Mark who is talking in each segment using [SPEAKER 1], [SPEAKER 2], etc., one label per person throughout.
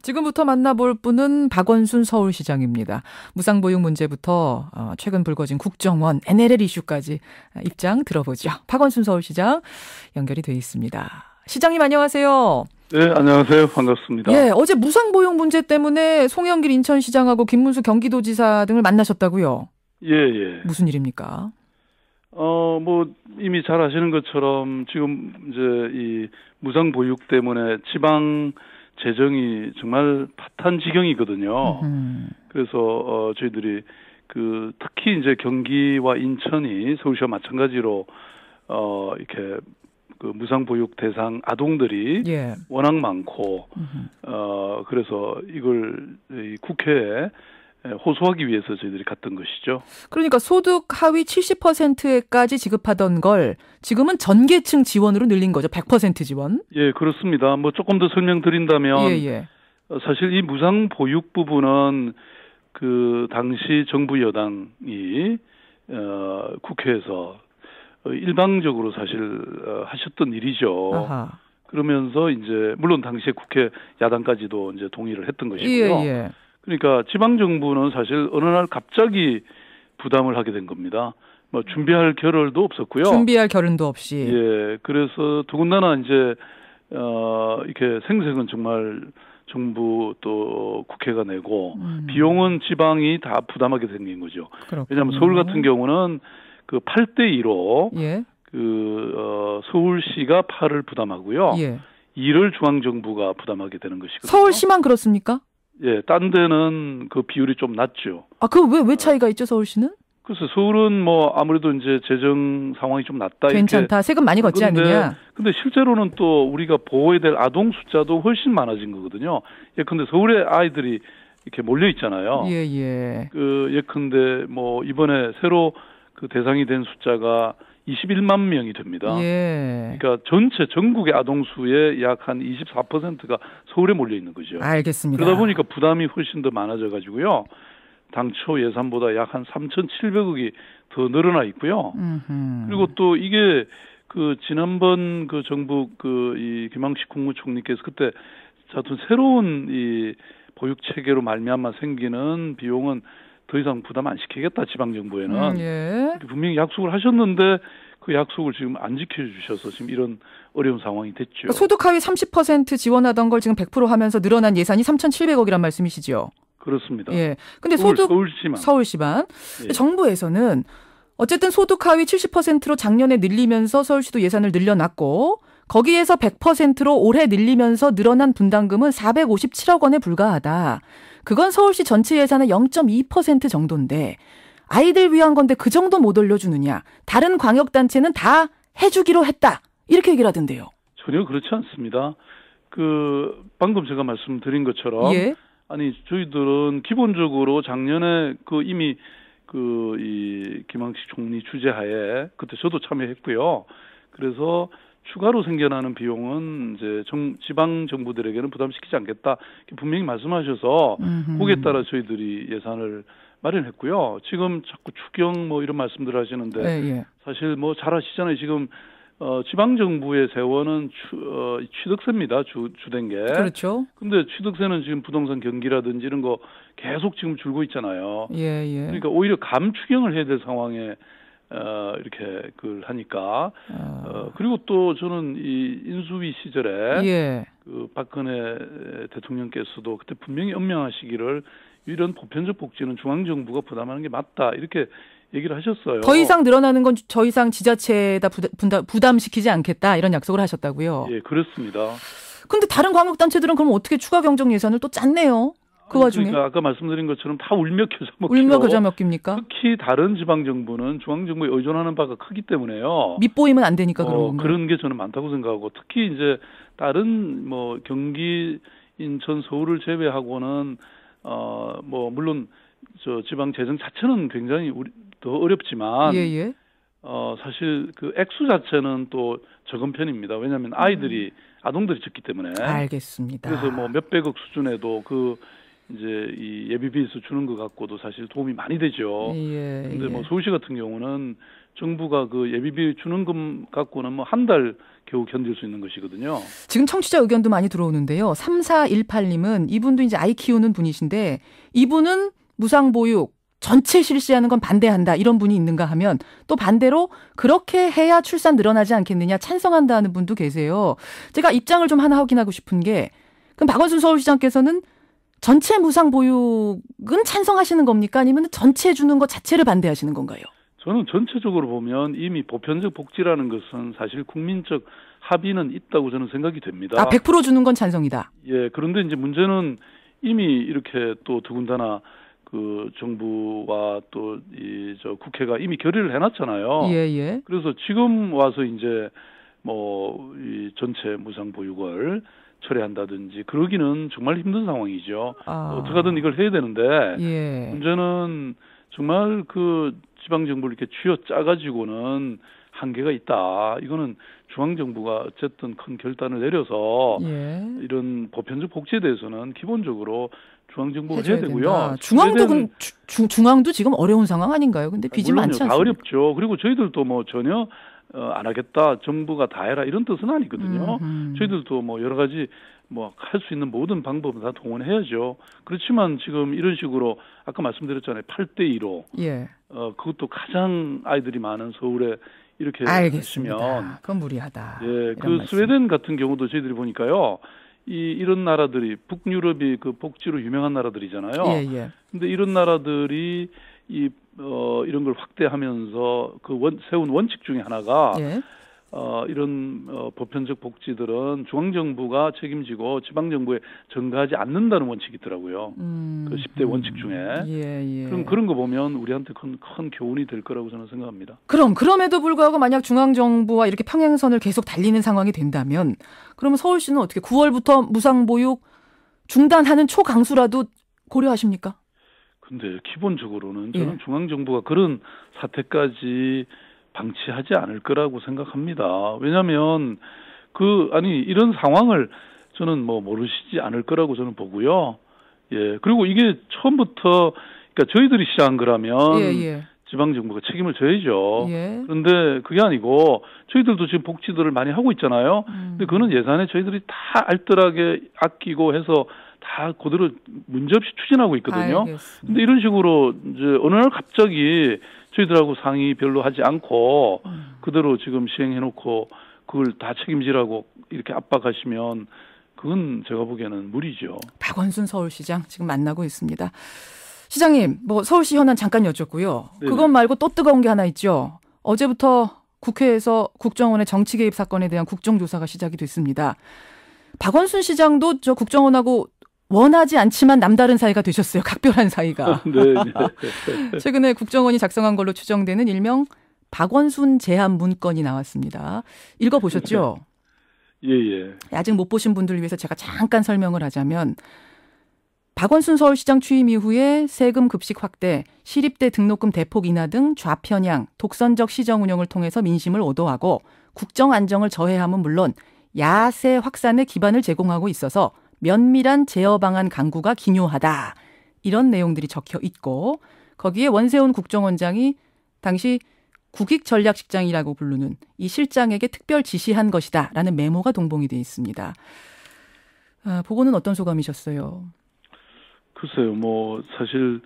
[SPEAKER 1] 지금부터 만나볼 분은 박원순 서울시장입니다. 무상보육 문제부터 최근 불거진 국정원, NLL 이슈까지 입장 들어보죠. 박원순 서울시장 연결이 돼 있습니다. 시장님 안녕하세요.
[SPEAKER 2] 네, 안녕하세요. 반갑습니다.
[SPEAKER 1] 예, 어제 무상보육 문제 때문에 송영길 인천시장하고 김문수 경기도지사 등을 만나셨다고요?
[SPEAKER 2] 예.
[SPEAKER 1] 무슨 일입니까?
[SPEAKER 2] 이미 잘 아시는 것처럼 지금 이제 이 무상보육 때문에 지방 재정이 정말 파탄 지경이거든요. 그래서 저희들이 특히 이제 경기와 인천이 서울시와 마찬가지로 이렇게 무상보육 대상 아동들이 워낙 많고 그래서 이걸 국회에 호소하기 위해서 저희들이 갔던 것이죠.
[SPEAKER 1] 그러니까 소득 하위 70%까지 지급하던 걸 지금은 전 계층 지원으로 늘린 거죠. 100% 지원.
[SPEAKER 2] 예, 그렇습니다. 조금 더 설명드린다면 사실 이 무상보육 부분은 당시 정부 여당이 국회에서 일방적으로 사실 하셨던 일이죠.
[SPEAKER 1] 아하.
[SPEAKER 2] 그러면서 이제 물론 당시에 국회 야당까지도 이제 동의를 했던 것이고요.
[SPEAKER 1] 예.
[SPEAKER 2] 그러니까 지방 정부는 사실 어느 날 갑자기 부담을 하게 된 겁니다. 준비할 겨를도 없었고요.
[SPEAKER 1] 준비할 겨를도 없이.
[SPEAKER 2] 예, 그래서 더군다나 이제 이렇게 생색은 정말 정부 또 국회가 내고 비용은 지방이 다 부담하게 생긴 거죠.
[SPEAKER 1] 그렇군요.
[SPEAKER 2] 왜냐하면 서울 같은 경우는 8대2로 서울시가 8을 부담하고요. 2를 중앙정부가 부담하게 되는 것이거든요.
[SPEAKER 1] 서울시만 그렇습니까?
[SPEAKER 2] 예, 딴 데는 그 비율이 좀 낮죠.
[SPEAKER 1] 왜 차이가 있죠, 서울시는?
[SPEAKER 2] 그래서 서울은 아무래도 이제 재정 상황이 좀 낮다.
[SPEAKER 1] 괜찮다.
[SPEAKER 2] 이렇게.
[SPEAKER 1] 세금 많이 걷지 않느냐.
[SPEAKER 2] 근데 실제로는 또 우리가 보호해야 될 아동 숫자도 훨씬 많아진 거거든요. 예컨대 서울에 아이들이 이렇게 몰려 있잖아요.
[SPEAKER 1] 예.
[SPEAKER 2] 예컨대 이번에 새로 대상이 된 숫자가 21만 명이 됩니다.
[SPEAKER 1] 예.
[SPEAKER 2] 그러니까 전체 전국의 아동 수의 약 한 24%가 서울에 몰려 있는 거죠.
[SPEAKER 1] 알겠습니다.
[SPEAKER 2] 그러다 보니까 부담이 훨씬 더 많아져 가지고요. 당초 예산보다 약 한 3,700억이 더 늘어나 있고요. 그리고 또 이게 지난번 정부 이 김황식 국무총리께서 그때 어떤 새로운 이 보육 체계로 말미암아 생기는 비용은 더 이상 부담 안 시키겠다 지방 정부에는 분명히 약속을 하셨는데 그 약속을 지금 안 지켜주셔서 지금 이런 어려운 상황이 됐죠.
[SPEAKER 1] 그러니까 소득 하위 30% 지원하던 걸 지금 100% 하면서 늘어난 예산이 3,700억이란 말씀이시죠?
[SPEAKER 2] 그렇습니다.
[SPEAKER 1] 예. 근데 서울시만.
[SPEAKER 2] 예.
[SPEAKER 1] 정부에서는 어쨌든 소득 하위 70%로 작년에 늘리면서 서울시도 예산을 늘려놨고 거기에서 100%로 올해 늘리면서 늘어난 분담금은 457억 원에 불과하다. 그건 서울시 전체 예산의 0.2% 정도인데 아이들 위한 건데 그 정도 못 올려주느냐. 다른 광역단체는 다 해주기로 했다. 이렇게 얘기를 하던데요.
[SPEAKER 2] 전혀 그렇지 않습니다. 방금 제가 말씀드린 것처럼 아니 저희들은 기본적으로 작년에 이미 이 김황식 총리 주재하에 그때 저도 참여했고요. 그래서 추가로 생겨나는 비용은 이제 지방 정부들에게는 부담시키지 않겠다 분명히 말씀하셔서 거기에 따라 저희들이 예산을 마련했고요. 지금 자꾸 추경 이런 말씀들 하시는데 사실 잘 아시잖아요. 지금 지방 정부의 세원은 취득세입니다. 주된 게.
[SPEAKER 1] 그렇죠.
[SPEAKER 2] 근데 취득세는 지금 부동산 경기라든지 이런 거 계속 지금 줄고 있잖아요.
[SPEAKER 1] 그러니까
[SPEAKER 2] 오히려 감추경을 해야 될 상황에 이렇게 하니까 그리고 또 저는 이 인수위 시절에 박근혜 대통령께서도 그때 분명히 엄명하시기를 이런 보편적 복지는 중앙정부가 부담하는 게 맞다 이렇게 얘기를 하셨어요.
[SPEAKER 1] 더 이상 늘어나는 건 더 이상 지자체에다 부담시키지 않겠다 이런 약속을 하셨다고요.
[SPEAKER 2] 예, 그렇습니다.
[SPEAKER 1] 근데 다른 광역단체들은 그럼 어떻게 추가 경정 예산을 또 짰네요? 그 와중에.
[SPEAKER 2] 그러니까 아까 말씀드린 것처럼 다 울며
[SPEAKER 1] 겨자 먹기입니까?
[SPEAKER 2] 특히 다른 지방정부는 중앙정부에 의존하는 바가 크기 때문에요.
[SPEAKER 1] 밑보이면 안 되니까 그런 건가요?
[SPEAKER 2] 그런 게 저는 많다고 생각하고 특히 이제 다른 경기, 인천, 서울을 제외하고는 물론 지방 재정 자체는 굉장히 더 어렵지만 사실 액수 자체는 또 적은 편입니다. 왜냐하면 아동들이 적기 때문에.
[SPEAKER 1] 알겠습니다.
[SPEAKER 2] 그래서 몇백억 수준에도 이제 이 예비비에서 주는 것 갖고도 사실 도움이 많이 되죠. 근데 뭐 서울시 같은 경우는 정부가 그 예비비 주는 것 갖고는 뭐 한 달 겨우 견딜 수 있는 것이거든요.
[SPEAKER 1] 지금 청취자 의견도 많이 들어오는데요. 3418님은 이분도 이제 아이 키우는 분이신데 이분은 무상보육 전체 실시하는 건 반대한다 이런 분이 있는가 하면 또 반대로 그렇게 해야 출산 늘어나지 않겠느냐 찬성한다는 분도 계세요. 제가 입장을 좀 하나 확인하고 싶은 게 그럼 박원순 서울시장께서는 전체 무상보육은 찬성하시는 겁니까? 아니면 전체 주는 것 자체를 반대하시는 건가요?
[SPEAKER 2] 저는 전체적으로 보면 이미 보편적 복지라는 것은 사실 국민적 합의는 있다고 저는 생각이 됩니다.
[SPEAKER 1] 100% 주는 건 찬성이다.
[SPEAKER 2] 예, 그런데 이제 문제는 이미 이렇게 또 더군다나 그 정부와 또 저 국회가 이미 결의를 해놨잖아요.
[SPEAKER 1] 예.
[SPEAKER 2] 그래서 지금 와서 이제 뭐 이 전체 무상보육을 철회한다든지 그러기는 정말 힘든 상황이죠. 어떻게 하든 이걸 해야 되는데 문제는 정말 그 지방정부를 이렇게 쥐어짜가지고는 한계가 있다. 이거는 중앙정부가 어쨌든 큰 결단을 내려서 이런 보편적 복지에 대해서는 기본적으로 중앙정부가 해야 되고요.
[SPEAKER 1] 중앙도 중앙도 지금 어려운 상황 아닌가요? 근데 빚이 많지 않습니까?
[SPEAKER 2] 다 어렵죠. 그리고 저희들도 뭐 전혀 안 하겠다. 정부가 다 해라 이런 뜻은 아니거든요. 저희들도 뭐 여러 가지 뭐 할 수 있는 모든 방법을 다 동원해야죠. 그렇지만 지금 이런 식으로 아까 말씀드렸잖아요. 8대2로. 그것도 가장 아이들이 많은 서울에 이렇게
[SPEAKER 1] 알겠습니다. 그건 무리하다.
[SPEAKER 2] 예, 그 말씀. 스웨덴 같은 경우도 저희들이 보니까요. 이런 나라들이 북유럽이 그 복지로 유명한 나라들이잖아요. 근데 이런 나라들이 이런 걸 확대하면서 세운 원칙 중에 하나가 이런 보편적 복지들은 중앙정부가 책임지고 지방정부에 전가하지 않는다는 원칙이 있더라고요. 그 10대 원칙 중에. 그런 거 보면 우리한테 큰 교훈이 될 거라고 저는 생각합니다.
[SPEAKER 1] 그럼에도 불구하고 만약 중앙정부와 이렇게 평행선을 계속 달리는 상황이 된다면 그러면 서울시는 어떻게 9월부터 무상보육 중단하는 초강수라도 고려하십니까?
[SPEAKER 2] 근데 기본적으로는 저는 중앙정부가 그런 사태까지 방치하지 않을 거라고 생각합니다. 왜냐하면 이런 상황을 저는 뭐 모르시지 않을 거라고 저는 보고요. 예. 그리고 이게 처음부터 그러니까 저희들이 시작한 거라면 지방 정부가 책임을 져야죠. 그런데 그게 아니고 저희들도 지금 복지들을 많이 하고 있잖아요. 근데 그거는 예산에 저희들이 다 알뜰하게 아끼고 해서 다 그대로 문제없이 추진하고 있거든요. 근데 이런 식으로 이제 어느 날 갑자기 저희들하고 상의 별로 하지 않고 그대로 지금 시행해놓고 그걸 다 책임지라고 이렇게 압박하시면 그건 제가 보기에는 무리죠.
[SPEAKER 1] 박원순 서울시장 지금 만나고 있습니다. 시장님, 뭐 서울시 현안 잠깐 여쭙고요. 그것 말고 또 뜨거운 게 하나 있죠. 어제부터 국회에서 국정원의 정치 개입 사건에 대한 국정조사가 시작이 됐습니다. 박원순 시장도 저 국정원하고 원하지 않지만 남다른 사이가 되셨어요. 각별한 사이가. 최근에 국정원이 작성한 걸로 추정되는 일명 박원순 제안 문건이 나왔습니다. 읽어보셨죠?
[SPEAKER 2] 예.
[SPEAKER 1] 아직 못 보신 분들을 위해서 제가 잠깐 설명을 하자면 박원순 서울시장 취임 이후에 세금 급식 확대, 시립대 등록금 대폭 인하 등 좌편향, 독선적 시정 운영을 통해서 민심을 오도하고 국정 안정을 저해함은 물론 야세 확산의 기반을 제공하고 있어서 면밀한 제어 방안 강구가 기묘하다. 이런 내용들이 적혀 있고 거기에 원세훈 국정원장이 당시 국익전략실장이라고 부르는 이 실장에게 특별 지시한 것이다. 라는 메모가 동봉이 되어 있습니다. 보고는 어떤 소감이셨어요?
[SPEAKER 2] 글쎄요. 뭐 사실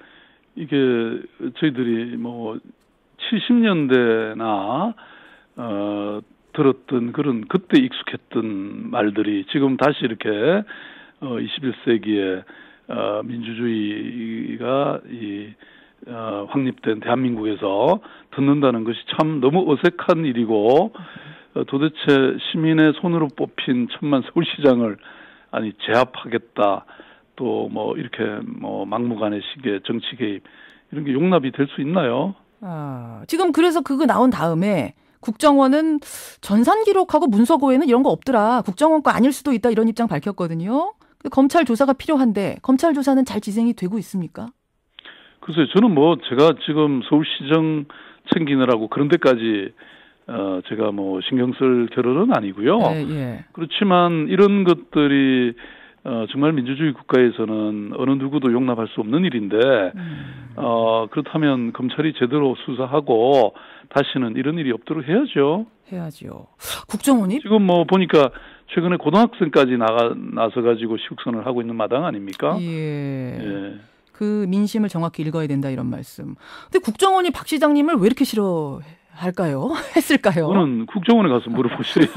[SPEAKER 2] 이게 저희들이 뭐 70년대나 들었던 그런 그때 익숙했던 말들이 지금 다시 이렇게 21세기에 민주주의가 확립된 대한민국에서 듣는다는 것이 참 너무 어색한 일이고 도대체 시민의 손으로 뽑힌 천만 서울시장을 제압하겠다 또 뭐 이렇게 뭐 막무가내식의 정치 개입 이런 게 용납이 될 수 있나요?
[SPEAKER 1] 지금 그래서 그거 나온 다음에 국정원은 전산 기록하고 문서 고에는 이런 거 없더라. 국정원 거 아닐 수도 있다 이런 입장 밝혔거든요. 검찰 조사가 필요한데 검찰 조사는 잘 진행이 되고 있습니까?
[SPEAKER 2] 글쎄요. 저는 뭐 제가 지금 서울시정 챙기느라고 그런 데까지 제가 뭐 신경 쓸 겨를은 아니고요. 그렇지만 이런 것들이 정말 민주주의 국가에서는 어느 누구도 용납할 수 없는 일인데 그렇다면 검찰이 제대로 수사하고 다시는 이런 일이 없도록 해야죠.
[SPEAKER 1] 해야죠. 국정원이
[SPEAKER 2] 지금 뭐 보니까 최근에 고등학생까지 나서 가지고 시국선을 하고 있는 마당 아닙니까?
[SPEAKER 1] 예. 그 민심을 정확히 읽어야 된다 이런 말씀. 근데 국정원이 박 시장님을 왜 이렇게 싫어할까요? 했을까요?
[SPEAKER 2] 그거는 국정원에 가서 물어보셔야죠.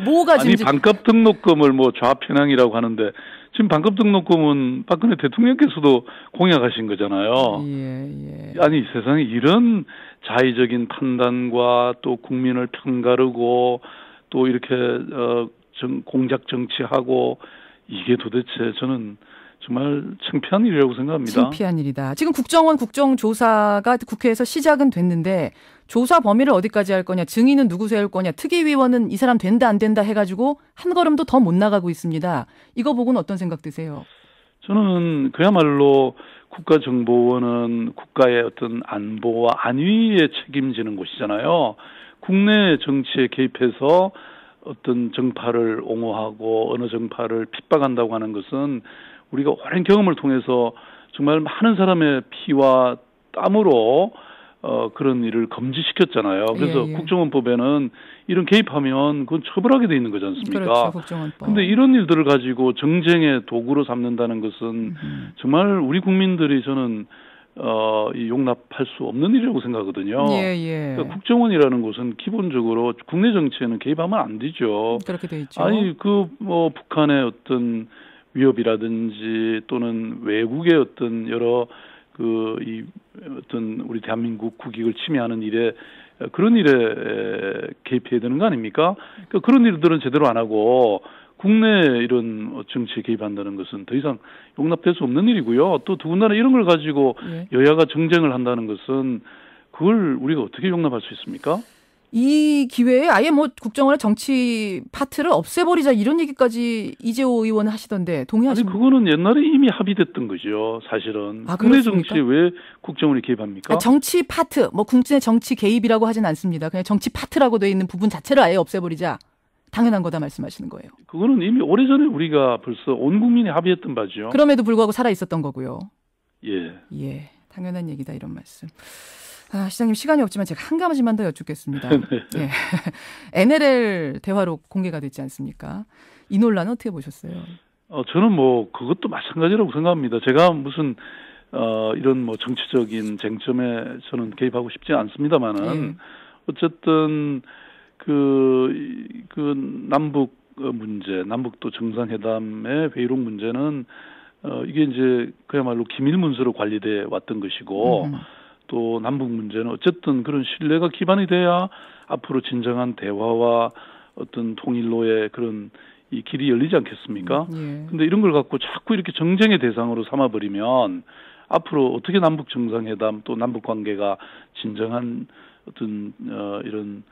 [SPEAKER 1] 뭐가
[SPEAKER 2] 아니 반값 등록금을 뭐 좌편향이라고 하는데 지금 반값 등록금은 박근혜 대통령께서도 공약하신 거잖아요.
[SPEAKER 1] 예.
[SPEAKER 2] 아니 세상에 이런 자의적인 판단과 또 국민을 편가르고 또 이렇게 공작 정치하고 이게 도대체 저는 정말 창피한 일이라고 생각합니다.
[SPEAKER 1] 창피한 일이다. 지금 국정원 국정조사가 국회에서 시작은 됐는데 조사 범위를 어디까지 할 거냐, 증인은 누구 세울 거냐, 특위위원은 이 사람 된다 안 된다 해가지고 한 걸음도 더 못 나가고 있습니다. 이거 보고는 어떤 생각 드세요?
[SPEAKER 2] 저는 그야말로 국가정보원은 국가의 어떤 안보와 안위에 책임지는 곳이잖아요. 국내 정치에 개입해서 어떤 정파를 옹호하고 어느 정파를 핍박한다고 하는 것은 우리가 오랜 경험을 통해서 정말 많은 사람의 피와 땀으로 그런 일을 금지시켰잖아요. 그래서 국정원법에는 이런 개입하면 그건 처벌하게 돼 있는 거지 않습니까?
[SPEAKER 1] 그렇죠, 국정원법.
[SPEAKER 2] 근데 이런 일들을 가지고 정쟁의 도구로 삼는다는 것은 정말 우리 국민들이 저는 용납할 수 없는 일이라고 생각하거든요. 그러니까 국정원이라는 곳은 기본적으로 국내 정치에는 개입하면 안 되죠.
[SPEAKER 1] 그렇게 돼 있죠.
[SPEAKER 2] 아니 뭐 북한의 어떤 위협이라든지 또는 외국의 어떤 여러 이 어떤 우리 대한민국 국익을 침해하는 일에 그런 일에 개입해야 되는 거 아닙니까? 그러니까 그런 일들은 제대로 안 하고 국내 이런 정치에 개입한다는 것은 더 이상 용납될 수 없는 일이고요. 또 더군다나 이런 걸 가지고 여야가 정쟁을 한다는 것은 그걸 우리가 어떻게 용납할 수 있습니까?
[SPEAKER 1] 이 기회에 아예 뭐 국정원의 정치 파트를 없애버리자 이런 얘기까지 이재호 의원 하시던데 동의하십니까?
[SPEAKER 2] 아니 그거는 옛날에 이미 합의됐던 거죠. 사실은. 국내 정치에 왜 국정원이 개입합니까?
[SPEAKER 1] 정치 파트, 뭐 국내 정치 개입이라고 하진 않습니다. 그냥 정치 파트라고 되어 있는 부분 자체를 아예 없애버리자. 당연한 거다 말씀하시는 거예요.
[SPEAKER 2] 그거는 이미 오래전에 우리가 벌써 온 국민이 합의했던 바죠.
[SPEAKER 1] 그럼에도 불구하고 살아 있었던 거고요.
[SPEAKER 2] 예.
[SPEAKER 1] 당연한 얘기다 이런 말씀. 시장님 시간이 없지만 제가 한 가지만 더 여쭙겠습니다. NLL 대화록 공개가 됐지 않습니까? 이 논란은 어떻게 보셨어요?
[SPEAKER 2] 저는 뭐 그것도 마찬가지라고 생각합니다. 제가 무슨 이런 뭐 정치적인 쟁점에 저는 개입하고 싶지 않습니다만은 어쨌든 그 남북 문제, 남북도 정상회담의 회의록 문제는 이게 이제 그야말로 기밀 문서로 관리돼 왔던 것이고. 또 남북 문제는 어쨌든 그런 신뢰가 기반이 돼야 앞으로 진정한 대화와 어떤 통일로의 그런 이 길이 열리지 않겠습니까? 근데 이런 걸 갖고 자꾸 이렇게 정쟁의 대상으로 삼아버리면 앞으로 어떻게 남북 정상회담 또 남북 관계가 진정한 어떤 이런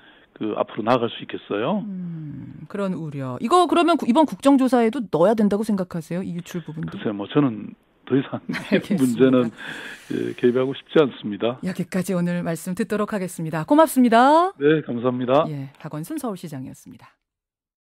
[SPEAKER 2] 앞으로 나아갈 수 있겠어요?
[SPEAKER 1] 그런 우려. 이거 그러면 이번 국정조사에도 넣어야 된다고 생각하세요? 이 유출 부분도?
[SPEAKER 2] 글쎄요, 뭐 저는 더 이상 문제는 개입하고 싶지 않습니다.
[SPEAKER 1] 여기까지 오늘 말씀 듣도록 하겠습니다. 고맙습니다.
[SPEAKER 2] 네, 감사합니다.
[SPEAKER 1] 박원순 서울시장이었습니다.